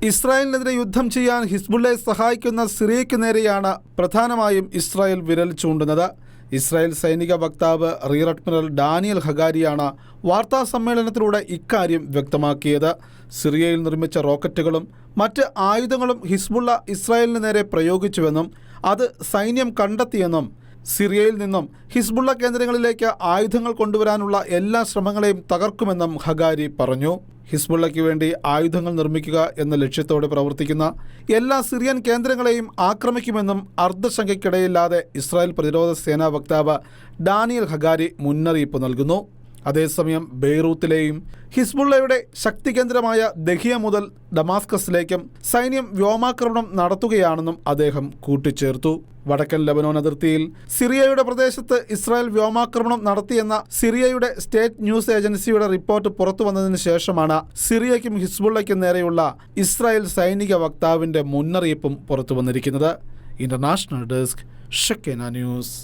ഇസ്രായേലിനെതിരെ യുദ്ധം ചെയ്യാൻ ഹിസ്ബുള്ളയെ സഹായിക്കുന്ന സിറിയയ്ക്കു നേരെയാണ് പ്രധാനമായും ഇസ്രായേൽ വിരൽ ചൂണ്ടുന്നത്. ഇസ്രായേൽ സൈനിക വക്താവ് റിയർ അഡ്മിറൽ ഡാനിയൽ ഹഗാരിയാണ് വാർത്താ സമ്മേളനത്തിലൂടെ ഇക്കാര്യം വ്യക്തമാക്കിയത്. സിറിയയിൽ നിർമ്മിച്ച റോക്കറ്റുകളും മറ്റ് ആയുധങ്ങളും ഹിസ്ബുള്ള ഇസ്രായേലിന് നേരെ പ്രയോഗിച്ചുവെന്നും അത് സൈന്യം കണ്ടെത്തിയെന്നും സിറിയയിൽ നിന്നും ഹിസ്ബുള്ള കേന്ദ്രങ്ങളിലേക്ക് ആയുധങ്ങൾ കൊണ്ടുവരാനുള്ള എല്ലാ ശ്രമങ്ങളെയും തകർക്കുമെന്നും ഹഗാരി പറഞ്ഞു. ഹിസ്ബുള്ളയ്ക്ക് വേണ്ടി ആയുധങ്ങൾ നിർമ്മിക്കുക എന്ന ലക്ഷ്യത്തോടെ പ്രവർത്തിക്കുന്ന എല്ലാ സിറിയൻ കേന്ദ്രങ്ങളെയും ആക്രമിക്കുമെന്നും അർദ്ധശങ്കയ്ക്കിടയില്ലാതെ ഇസ്രായേൽ പ്രതിരോധ സേനാ വക്താവ് ഡാനിയൽ ഹഗാരി മുന്നറിയിപ്പ് നൽകുന്നു. അതേസമയം ബെയ്റൂത്തിലെയും ഹിസ്ബുള്ളയുടെ ശക്തി കേന്ദ്രമായ ദഹിയ മുതൽ ഡമാസ്കസിലേക്കും സൈന്യം വ്യോമാക്രമണം നടത്തുകയാണെന്നും അദ്ദേഹം കൂട്ടിച്ചേർത്തു. വടക്കൻ ലെബനോൻ അതിർത്തിയിൽ സിറിയയുടെ പ്രദേശത്ത് ഇസ്രായേൽ വ്യോമാക്രമണം നടത്തിയെന്ന സിറിയയുടെ സ്റ്റേറ്റ് ന്യൂസ് ഏജൻസിയുടെ റിപ്പോർട്ട് പുറത്തു വന്നതിന് ശേഷമാണ് സിറിയയ്ക്കും ഹിസ്ബുള്ളയ്ക്കും നേരെയുള്ള ഇസ്രായേൽ സൈനിക വക്താവിൻ്റെ മുന്നറിയിപ്പും പുറത്തു വന്നിരിക്കുന്നത്. International desk, Shekinah news.